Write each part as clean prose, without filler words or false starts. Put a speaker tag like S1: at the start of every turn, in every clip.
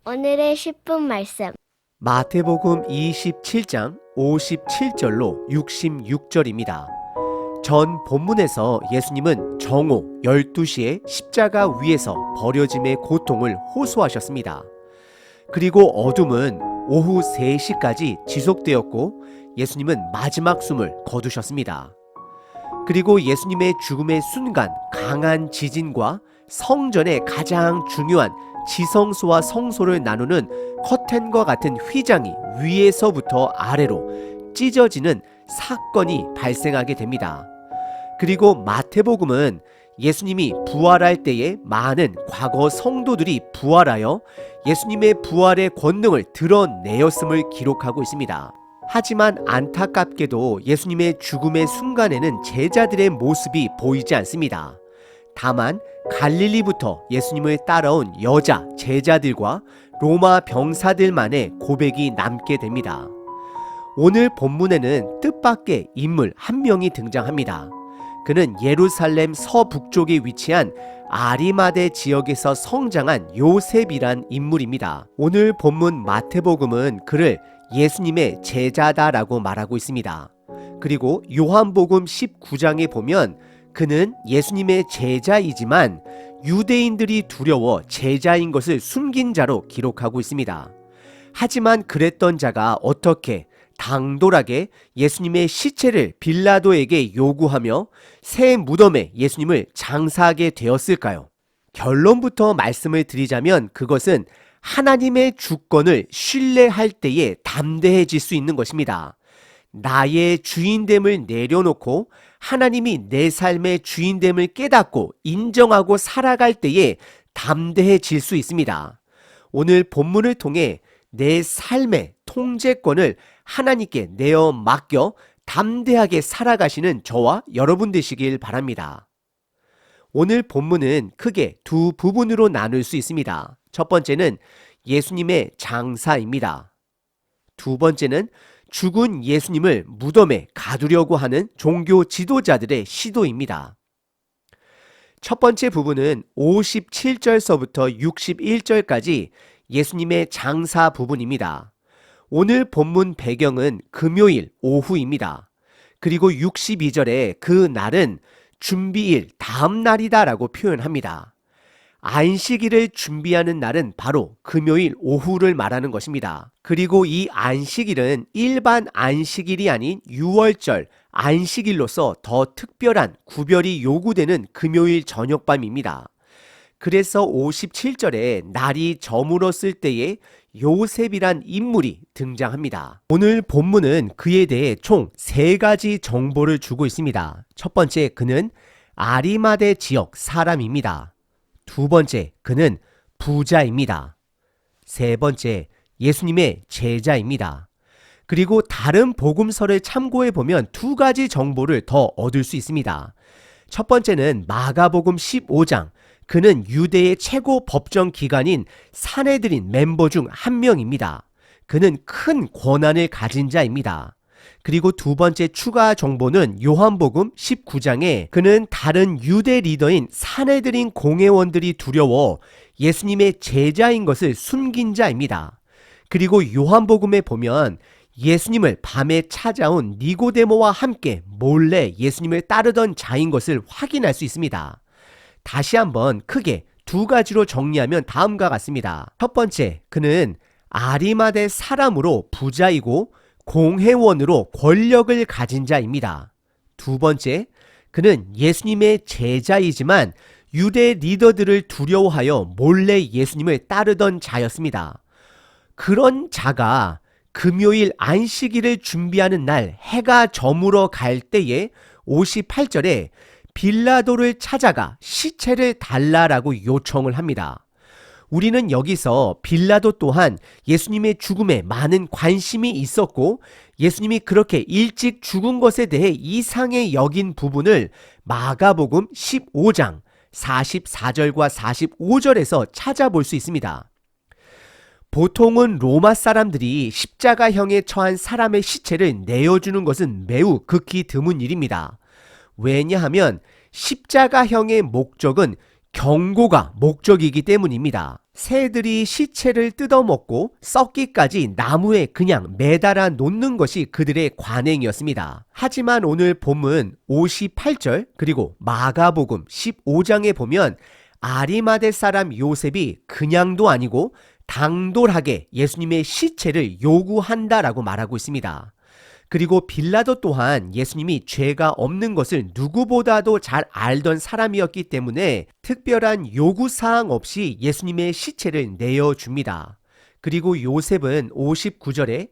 S1: 오늘의 10분 말씀.
S2: 마태복음 27장 57절로 66절입니다. 전 본문에서 예수님은 정오 12시에 십자가 위에서 버려짐의 고통을 호소하셨습니다. 그리고 어둠은 오후 3시까지 지속되었고 예수님은 마지막 숨을 거두셨습니다. 그리고 예수님의 죽음의 순간 강한 지진과 성전의 가장 중요한 지성소와 성소를 나누는 커튼과 같은 휘장이 위에서부터 아래로 찢어지는 사건이 발생하게 됩니다. 그리고 마태복음은 예수님이 부활할 때에 많은 과거 성도들이 부활하여 예수님의 부활의 권능을 드러내었음을 기록하고 있습니다. 하지만 안타깝게도 예수님의 죽음의 순간에는 제자들의 모습이 보이지 않습니다. 다만 갈릴리부터 예수님을 따라온 여자 제자들과 로마 병사들만의 고백이 남게 됩니다. 오늘 본문에는 뜻밖의 인물 한 명이 등장합니다. 그는 예루살렘 서북쪽에 위치한 아리마대 지역에서 성장한 요셉이란 인물입니다. 오늘 본문 마태복음은 그를 예수님의 제자다라고 말하고 있습니다. 그리고 요한복음 19장에 보면 그는 예수님의 제자이지만 유대인들이 두려워 제자인 것을 숨긴 자로 기록하고 있습니다. 하지만 그랬던 자가 어떻게 당돌하게 예수님의 시체를 빌라도에게 요구하며 새 무덤에 예수님을 장사하게 되었을까요? 결론부터 말씀을 드리자면 그것은 하나님의 주권을 신뢰할 때에 담대해질 수 있는 것입니다. 나의 주인됨을 내려놓고 하나님이 내 삶의 주인됨을 깨닫고 인정하고 살아갈 때에 담대해질 수 있습니다. 오늘 본문을 통해 내 삶의 통제권을 하나님께 내어 맡겨 담대하게 살아가시는 저와 여러분 되시길 바랍니다. 오늘 본문은 크게 두 부분으로 나눌 수 있습니다. 첫 번째는 예수님의 장사입니다. 두 번째는 죽은 예수님을 무덤에 가두려고 하는 종교 지도자들의 시도입니다. 첫 번째 부분은 57절서부터 61절까지 예수님의 장사 부분입니다. 오늘 본문 배경은 금요일 오후입니다. 그리고 62절에 그 날은 준비일 다음 날이다 라고 표현합니다. 안식일을 준비하는 날은 바로 금요일 오후를 말하는 것입니다. 그리고 이 안식일은 일반 안식일이 아닌 유월절 안식일로서 더 특별한 구별이 요구되는 금요일 저녁밤입니다. 그래서 57절에 날이 저물었을 때에 요셉이란 인물이 등장합니다. 오늘 본문은 그에 대해 총 3가지 정보를 주고 있습니다. 첫 번째, 그는 아리마대 지역 사람입니다. 두 번째, 그는 부자입니다. 세 번째, 예수님의 제자입니다. 그리고 다른 복음서를 참고해 보면 2가지 정보를 더 얻을 수 있습니다. 첫 번째는 마가복음 15장, 그는 유대의 최고 법정 기관인 산헤드린 멤버 중 한 명입니다. 그는 큰 권한을 가진 자입니다. 그리고 두 번째 추가 정보는 요한복음 19장에 그는 다른 유대 리더인 산헤드린 공회원들이 두려워 예수님의 제자인 것을 숨긴 자입니다. 그리고 요한복음에 보면 예수님을 밤에 찾아온 니고데모와 함께 몰래 예수님을 따르던 자인 것을 확인할 수 있습니다. 다시 한번 크게 2가지로 정리하면 다음과 같습니다. 첫 번째, 그는 아리마대 사람으로 부자이고 공회원으로 권력을 가진 자입니다. 두 번째, 그는 예수님의 제자이지만 유대 리더들을 두려워하여 몰래 예수님을 따르던 자였습니다. 그런 자가 금요일 안식일을 준비하는 날 해가 저물어 갈 때에 58절에 빌라도를 찾아가 시체를 달라라고 요청을 합니다. 우리는 여기서 빌라도 또한 예수님의 죽음에 많은 관심이 있었고 예수님이 그렇게 일찍 죽은 것에 대해 이상히 여긴 부분을 마가복음 15장 44절과 45절에서 찾아볼 수 있습니다. 보통은 로마 사람들이 십자가형에 처한 사람의 시체를 내어주는 것은 매우 극히 드문 일입니다. 왜냐하면 십자가형의 목적은 경고가 목적이기 때문입니다. 새들이 시체를 뜯어먹고 썩기까지 나무에 그냥 매달아 놓는 것이 그들의 관행이었습니다. 하지만 오늘 본문 58절 그리고 마가복음 15장에 보면 아리마대 사람 요셉이 그냥도 아니고 당돌하게 예수님의 시체를 요구한다라고 말하고 있습니다. 그리고 빌라도 또한 예수님이 죄가 없는 것을 누구보다도 잘 알던 사람이었기 때문에 특별한 요구사항 없이 예수님의 시체를 내어줍니다. 그리고 요셉은 59절에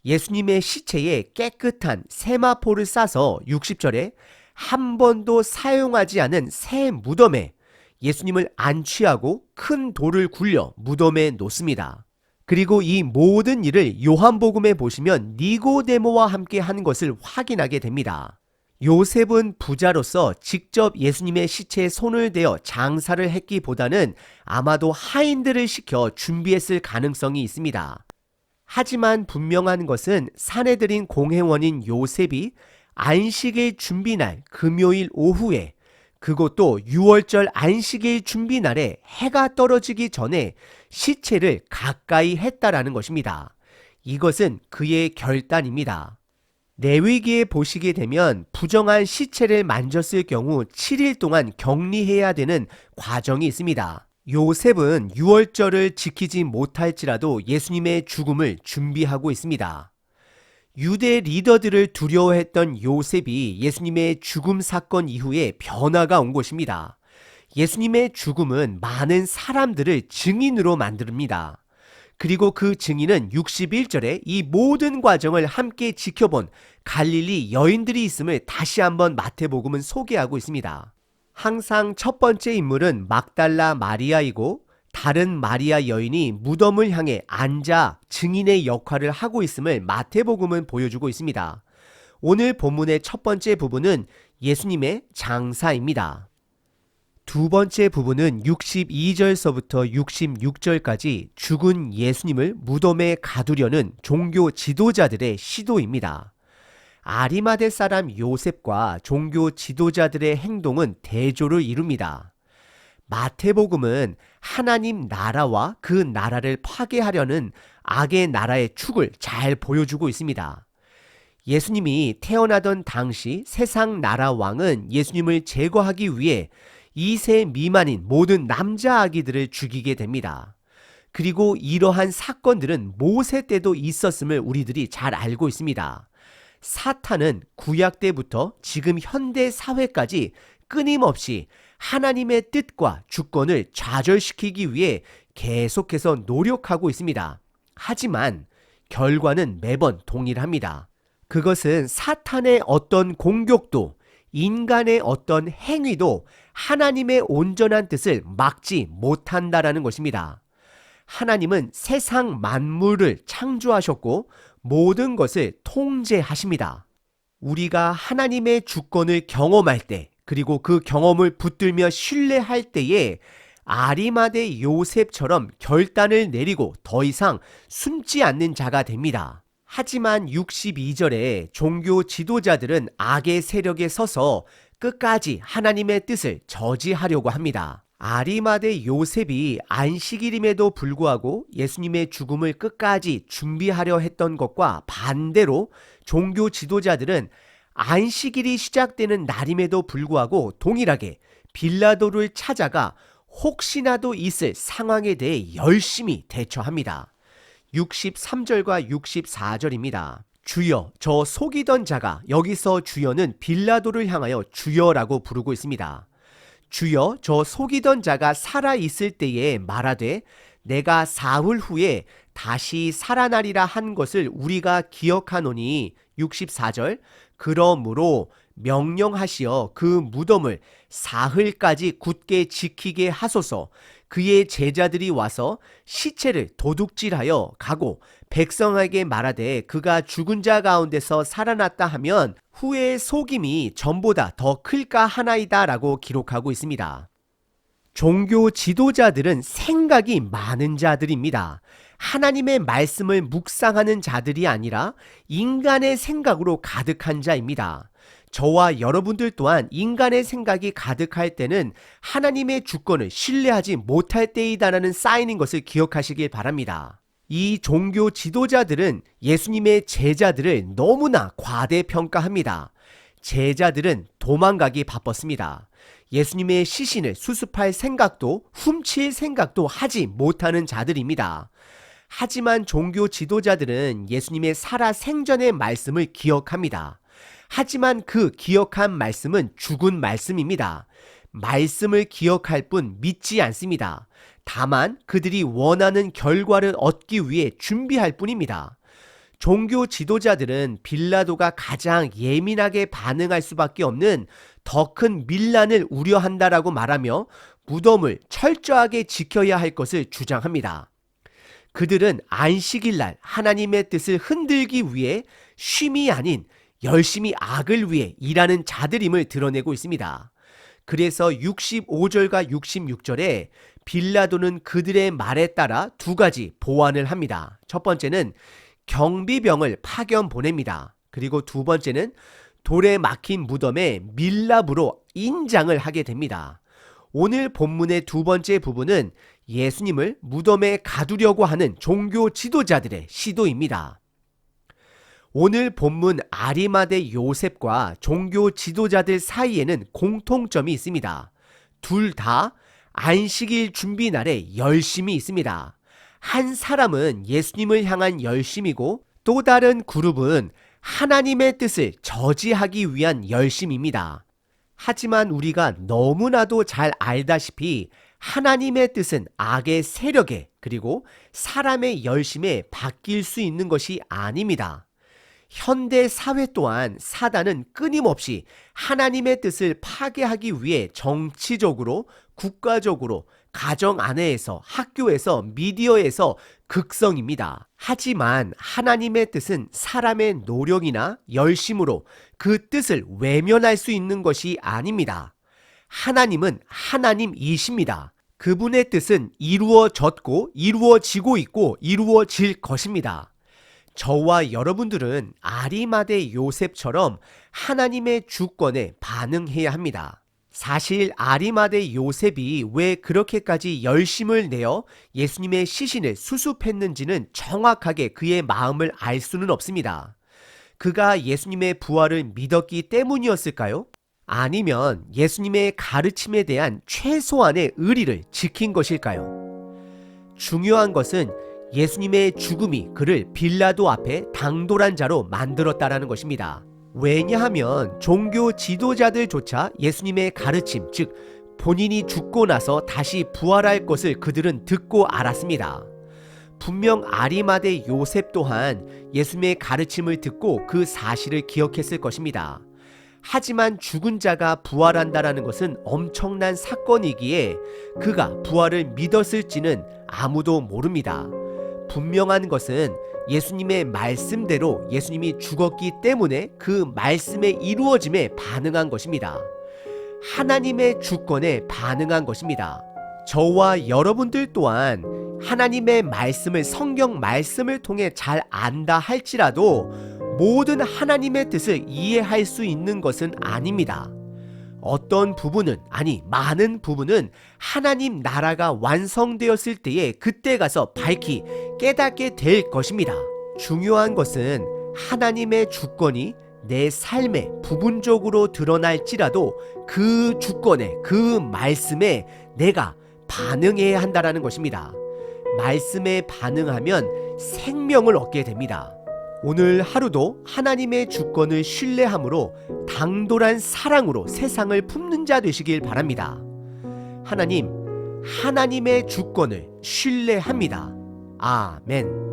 S2: 예수님의 시체에 깨끗한 세마포를 싸서 60절에 한 번도 사용하지 않은 새 무덤에 예수님을 안취하고 큰 돌을 굴려 무덤에 놓습니다. 그리고 이 모든 일을 요한복음에 보시면 니고데모와 함께 한 것을 확인하게 됩니다. 요셉은 부자로서 직접 예수님의 시체에 손을 대어 장사를 했기보다는 아마도 하인들을 시켜 준비했을 가능성이 있습니다. 하지만 분명한 것은 사내들인 공회원인 요셉이 안식일 준비날 금요일 오후에 그것도 6월절 안식일 준비날에 해가 떨어지기 전에 시체를 가까이 했다라는 것입니다. 이것은 그의 결단입니다. 레위기에 보시게 되면 부정한 시체를 만졌을 경우 7일 동안 격리해야 되는 과정이 있습니다. 요셉은 6월절을 지키지 못할지라도 예수님의 죽음을 준비하고 있습니다. 유대 리더들을 두려워했던 요셉이 예수님의 죽음 사건 이후에 변화가 온 것입니다. 예수님의 죽음은 많은 사람들을 증인으로 만듭니다. 그리고 그 증인은 61절에 이 모든 과정을 함께 지켜본 갈릴리 여인들이 있음을 다시 한번 마태복음은 소개하고 있습니다. 항상 첫 번째 인물은 막달라 마리아이고 다른 마리아 여인이 무덤을 향해 앉아 증인의 역할을 하고 있음을 마태복음은 보여주고 있습니다. 오늘 본문의 첫 번째 부분은 예수님의 장사입니다. 두 번째 부분은 62절서부터 66절까지 죽은 예수님을 무덤에 가두려는 종교 지도자들의 시도입니다. 아리마대 사람 요셉과 종교 지도자들의 행동은 대조를 이룹니다. 마태복음은 하나님 나라와 그 나라를 파괴하려는 악의 나라의 축을 잘 보여주고 있습니다. 예수님이 태어나던 당시 세상 나라 왕은 예수님을 제거하기 위해 2세 미만인 모든 남자 아기들을 죽이게 됩니다. 그리고 이러한 사건들은 모세 때도 있었음을 우리들이 잘 알고 있습니다. 사탄은 구약 때부터 지금 현대 사회까지 끊임없이 하나님의 뜻과 주권을 좌절시키기 위해 계속해서 노력하고 있습니다. 하지만 결과는 매번 동일합니다. 그것은 사탄의 어떤 공격도 인간의 어떤 행위도 하나님의 온전한 뜻을 막지 못한다라는 것입니다. 하나님은 세상 만물을 창조하셨고 모든 것을 통제하십니다. 우리가 하나님의 주권을 경험할 때 그리고 그 경험을 붙들며 신뢰할 때에 아리마대 요셉처럼 결단을 내리고 더 이상 숨지 않는 자가 됩니다. 하지만 62절에 종교 지도자들은 악의 세력에 서서 끝까지 하나님의 뜻을 저지하려고 합니다. 아리마대 요셉이 안식일임에도 불구하고 예수님의 죽음을 끝까지 준비하려 했던 것과 반대로 종교 지도자들은 안식일이 시작되는 날임에도 불구하고 동일하게 빌라도를 찾아가 혹시나도 있을 상황에 대해 열심히 대처합니다. 63절과 64절입니다. 주여, 저 속이던 자가, 여기서 주여는 빌라도를 향하여 주여라고 부르고 있습니다. 주여, 저 속이던 자가 살아있을 때에 말하되 내가 사흘 후에 다시 살아나리라 한 것을 우리가 기억하노니 64절 그러므로 명령하시어 그 무덤을 사흘까지 굳게 지키게 하소서. 그의 제자들이 와서 시체를 도둑질하여 가고 백성에게 말하되 그가 죽은 자 가운데서 살아났다 하면 후에 속임이 전보다 더 클까 하나이다 라고 기록하고 있습니다. 종교 지도자들은 생각이 많은 자들입니다. 하나님의 말씀을 묵상하는 자들이 아니라 인간의 생각으로 가득한 자입니다. 저와 여러분들 또한 인간의 생각이 가득할 때는 하나님의 주권을 신뢰하지 못할 때이다라는 사인인 것을 기억하시길 바랍니다. 이 종교 지도자들은 예수님의 제자들을 너무나 과대평가합니다. 제자들은 도망가기 바빴습니다. 예수님의 시신을 수습할 생각도 훔칠 생각도 하지 못하는 자들입니다. 하지만 종교 지도자들은 예수님의 살아 생전의 말씀을 기억합니다. 하지만 그 기억한 말씀은 죽은 말씀입니다. 말씀을 기억할 뿐 믿지 않습니다. 다만 그들이 원하는 결과를 얻기 위해 준비할 뿐입니다. 종교 지도자들은 빌라도가 가장 예민하게 반응할 수밖에 없는 더 큰 밀란을 우려한다라고 말하며 무덤을 철저하게 지켜야 할 것을 주장합니다. 그들은 안식일 날 하나님의 뜻을 흔들기 위해 쉼이 아닌 열심히 악을 위해 일하는 자들임을 드러내고 있습니다. 그래서 65절과 66절에 빌라도는 그들의 말에 따라 두 가지 보완을 합니다. 첫 번째는 경비병을 파견 보냅니다. 그리고 두 번째는 돌에 막힌 무덤에 밀랍으로 인장을 하게 됩니다. 오늘 본문의 두 번째 부분은 예수님을 무덤에 가두려고 하는 종교 지도자들의 시도입니다. 오늘 본문 아리마대 요셉과 종교 지도자들 사이에는 공통점이 있습니다. 둘 다 안식일 준비 날에 열심이 있습니다. 한 사람은 예수님을 향한 열심이고 또 다른 그룹은 하나님의 뜻을 저지하기 위한 열심입니다. 하지만 우리가 너무나도 잘 알다시피 하나님의 뜻은 악의 세력에 그리고 사람의 열심에 바뀔 수 있는 것이 아닙니다. 현대 사회 또한 사단은 끊임없이 하나님의 뜻을 파괴하기 위해 정치적으로, 국가적으로, 가정 안에서, 학교에서, 미디어에서 극성입니다. 하지만 하나님의 뜻은 사람의 노력이나 열심으로 그 뜻을 외면할 수 있는 것이 아닙니다. 하나님은 하나님이십니다. 그분의 뜻은 이루어졌고 이루어지고 있고 이루어질 것입니다. 저와 여러분들은 아리마대 요셉처럼 하나님의 주권에 반응해야 합니다. 사실 아리마대 요셉이 왜 그렇게까지 열심을 내어 예수님의 시신을 수습했는지는 정확하게 그의 마음을 알 수는 없습니다. 그가 예수님의 부활을 믿었기 때문이었을까요? 아니면 예수님의 가르침에 대한 최소한의 의리를 지킨 것일까요? 중요한 것은 예수님의 죽음이 그를 빌라도 앞에 당돌한 자로 만들었다라는 것입니다. 왜냐하면 종교 지도자들조차 예수님의 가르침, 즉 본인이 죽고 나서 다시 부활할 것을 그들은 듣고 알았습니다. 분명 아리마대 요셉 또한 예수님의 가르침을 듣고 그 사실을 기억했을 것입니다. 하지만 죽은 자가 부활한다라는 것은 엄청난 사건이기에 그가 부활을 믿었을지는 아무도 모릅니다. 분명한 것은 예수님의 말씀대로 예수님이 죽었기 때문에 그 말씀의 이루어짐에 반응한 것입니다. 하나님의 주권에 반응한 것입니다. 저와 여러분들 또한 하나님의 말씀을 성경 말씀을 통해 잘 안다 할지라도 모든 하나님의 뜻을 이해할 수 있는 것은 아닙니다. 어떤 부분은, 아니 많은 부분은 하나님 나라가 완성되었을 때에 그때 가서 밝히 깨닫게 될 것입니다. 중요한 것은 하나님의 주권이 내 삶에 부분적으로 드러날지라도 그 주권에, 그 말씀에 내가 반응해야 한다는 것입니다. 말씀에 반응하면 생명을 얻게 됩니다. 오늘 하루도 하나님의 주권을 신뢰함으로 당돌한 사랑으로 세상을 품는 자 되시길 바랍니다. 하나님, 하나님의 주권을 신뢰합니다. 아멘.